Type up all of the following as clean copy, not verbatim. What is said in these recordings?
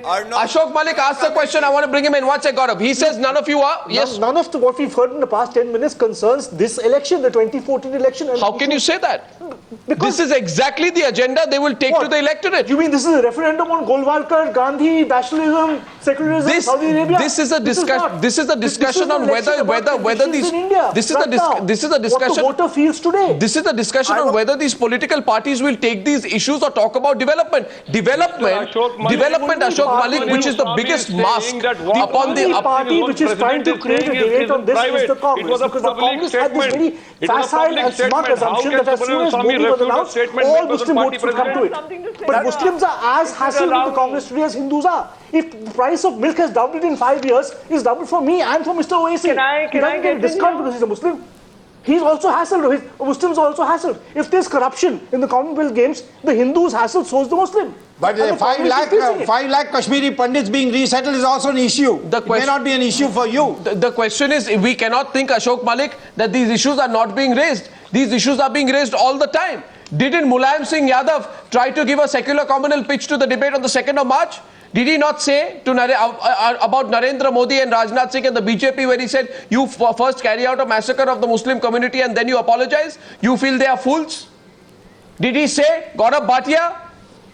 Ashok Malik asked the question. I want to bring him in. What's it, Gaurav? He says none of you are. Yes. None of what we've heard in the past 10 minutes concerns this election, the 2014 election. And how can you say that? Because this is exactly the agenda they will take to the electorate. You mean this is a referendum on Golwalkar, Gandhi, nationalism, secularism, Saudi Arabia? This is a discussion. This is a discussion on whether these. This is a discussion. What the voter feels today. This is a discussion on whether these political parties will take these issues or talk about development. Development, Ashok Malik, which is the biggest mask upon the party which is trying to create a debate on this is the Congress, because the Congress had this very facile and smart assumption that as soon as Modi was announced, all Muslim votes would come to it. But Muslims are as hassled with the Congress today as Hindus are. If the price of milk has doubled in 5 years, it's doubled for me and for Mr. Owaisi. He doesn't get a discount because he's a Muslim. He's also hassled. Muslims are also hassled. If there's corruption in the Commonwealth Games, the Hindus hassled, so is the Muslim. But 5 lakh Kashmiri Pandits being resettled is also an issue. It may not be an issue for you. The question is, we cannot think, Ashok Malik, that these issues are not being raised. These issues are being raised all the time. Didn't Mulayam Singh Yadav try to give a secular communal pitch to the debate on the 2nd of March? Did he not say to about Narendra Modi and Rajnath Singh and the BJP, where he said, you first carry out a massacre of the Muslim community and then you apologize? You feel they are fools? Did he say, Gaurav Bhatia,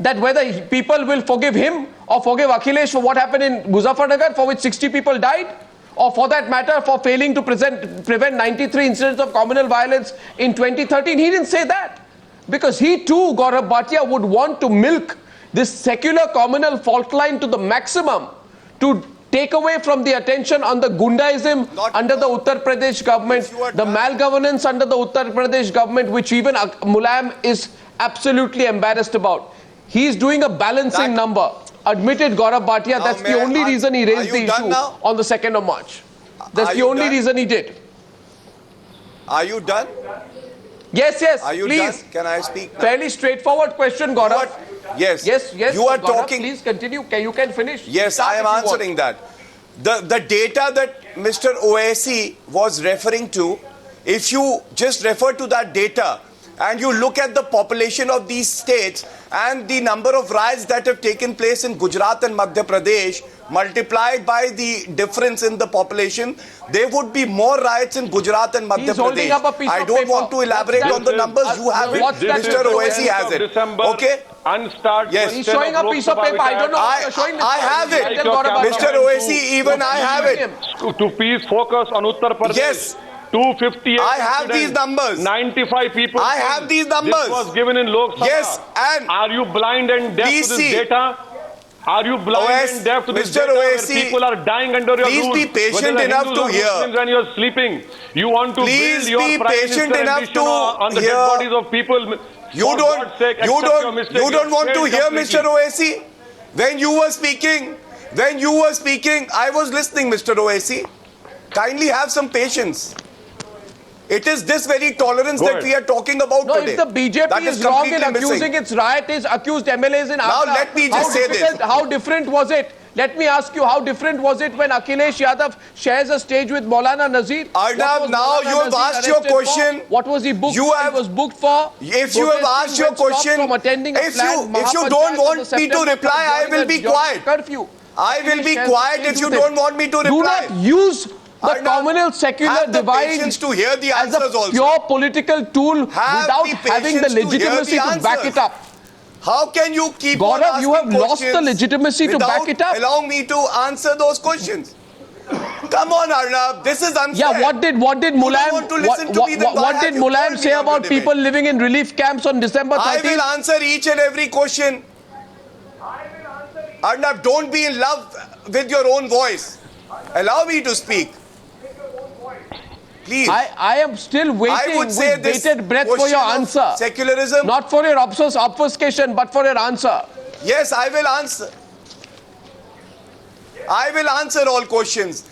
that whether people will forgive him or forgive Akhilesh for what happened in Muzaffarnagar, for which 60 people died? Or for that matter, for failing to prevent 93 incidents of communal violence in 2013? He didn't say that. Because he too, Gaurav Bhatia, would want to milk this secular communal fault line to the maximum to take away from the attention on the Gundaism under the Uttar Pradesh government, the malgovernance under the Uttar Pradesh government, which even Mulayam is absolutely embarrassed about. He is doing a balancing number. Admitted Gaurav Bhatia, that's the only reason he raised the issue on the 2nd of March. That's the only reason he did. Are you done? Yes, are you please. Done? Can I speak now? Fairly straightforward question, Gaurav. Yes. You are Gaurav, talking. Please continue. You can finish. Yes, I am answering that. The data that Mr. Owaisi was referring to, if you just refer to that data and you look at the population of these states and the number of riots that have taken place in Gujarat and Madhya Pradesh, multiplied by the difference in the population, there would be more riots in Gujarat and Madhya Pradesh. I don't want to elaborate on the numbers. You have it. Mr. Owaisi has it. Okay? Yes. He's showing a piece of paper. I don't know what you're showing. I have it. Mr. Owaisi, even I have it. To please focus on Uttar Pradesh. Yes. 258. I have these numbers. 95 people. I have these numbers. This was given in Lok Sabha. Yes, and are you blind and deaf to this data? Are you blind and deaf to this data where people are dying under your rule? Please be patient enough to hear. When you are sleeping, you want to build your be patient enough to on the dead bodies of people. You don't want to hear, Mr. Owaisi. When you were speaking, I was listening, Mr. Owaisi. Kindly have some patience. It is this very tolerance that we are talking about today. If the BJP is wrong in accusing its rioters, accused MLAs in Agra, now let me just say this. How different was it? Let me ask you, how different was it when Akhilesh Yadav shares a stage with Maulana Nazir? Arnab, now you have asked your question. What was he booked for? He was booked for. If you have asked your question, if you don't want me to reply, I will be quiet. I will be quiet if you don't want me to reply. Do not use the communal secular divide to hear the as a pure political tool without having the legitimacy to back it up. How can you keep Gaurav, you have lost the legitimacy to back it up. Allow me to answer those questions. Come on, Arnab, this is unfair. Yeah, what did Mulayam say about people living in relief camps on December 13th? I will answer each and every question. Arnab, don't be in love with your own voice. Allow me to speak. Please. I am still waiting with bated breath for your answer. Secularism. Not for your obfuscation, but for your answer. Yes, I will answer. I will answer all questions.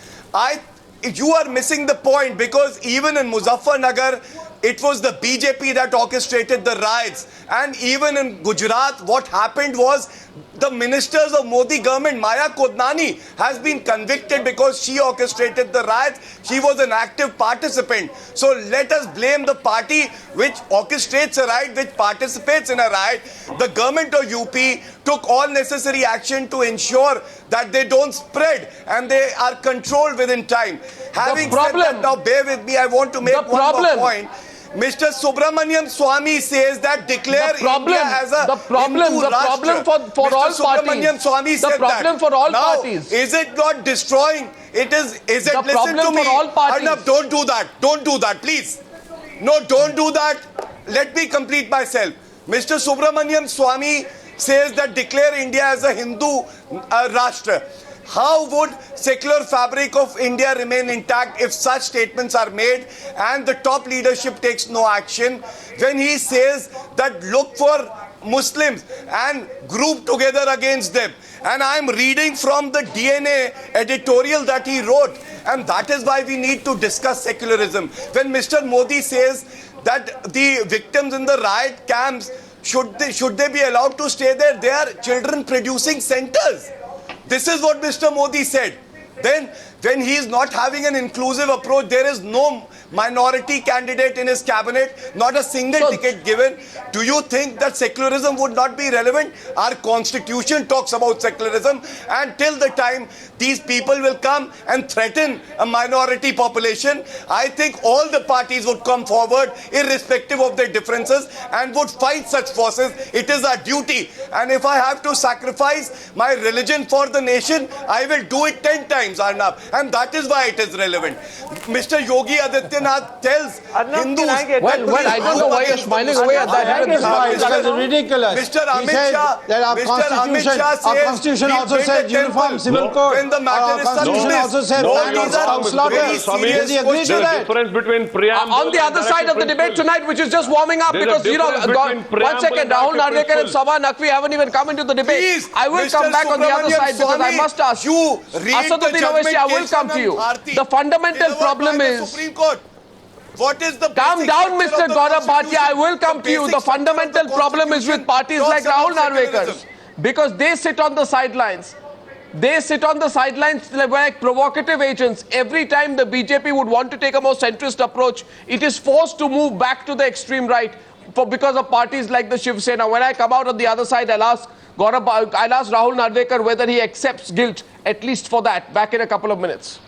You are missing the point, because even in Muzaffarnagar, it was the BJP that orchestrated the riots. And even in Gujarat, what happened was The ministers of Modi government, Maya Kodnani, has been convicted because she orchestrated the riots. She was an active participant. So let us blame the party which orchestrates a riot, which participates in a riot. The government of UP took all necessary action to ensure that they don't spread and they are controlled within time. Having said that, now bear with me, I want to make one more point. Mr. Subramanian Swamy says that declare India as a Hindu problem for all Subramanian parties. Swamy said the problem that. for all now, parties. Is it not destroying? It is it? The Listen problem to me. for all parties. Arnab, don't do that. Don't do that, please. No, don't do that. Let me complete myself. Mr. Subramanian Swamy says that declare India as a Hindu Rashtra. How would secular fabric of India remain intact if such statements are made and the top leadership takes no action? When he says that look for Muslims and group together against them. And I'm reading from the DNA editorial that he wrote. And that is why we need to discuss secularism. When Mr. Modi says that the victims in the riot camps, should they be allowed to stay there? They are children producing centers. This is what Mr. Modi said. Then, when he is not having an inclusive approach, there is no minority candidate in his cabinet, not a single ticket given. Do you think that secularism would not be relevant? Our constitution talks about secularism, and till the time these people will come and threaten a minority population, I think all the parties would come forward, irrespective of their differences, and would fight such forces. It is our duty. And if I have to sacrifice my religion for the nation, I will do it 10 times, Arnab. And that is why it is relevant. Mr. Yogi Adityanath tells Hindus... Well, I don't know why you're smiling away at that. It's ridiculous. Mr. Amit Shah, that our constitution also says uniform civil code. When the matter is constitution also says Does he agree to that? Difference between Priyam on the other side of the debate tonight, which is just warming up, because one second, Rahul, Narvekar and Saba Nakvi haven't even come into the debate. Please, I will come back on the other side because I must ask you. Asaduddin, Owaisi, I will come to you. The fundamental problem is... What is the Calm down, Mr. Gaurav Bhatia. I will come to you. The fundamental problem is with parties like Rahul Narvekar, because they sit on the sidelines. They sit on the sidelines like provocative agents. Every time the BJP would want to take a more centrist approach, it is forced to move back to the extreme right because of parties like the Shiv Sena. When I come out on the other side, I'll ask Rahul Narvekar whether he accepts guilt, at least for that. Back in a couple of minutes.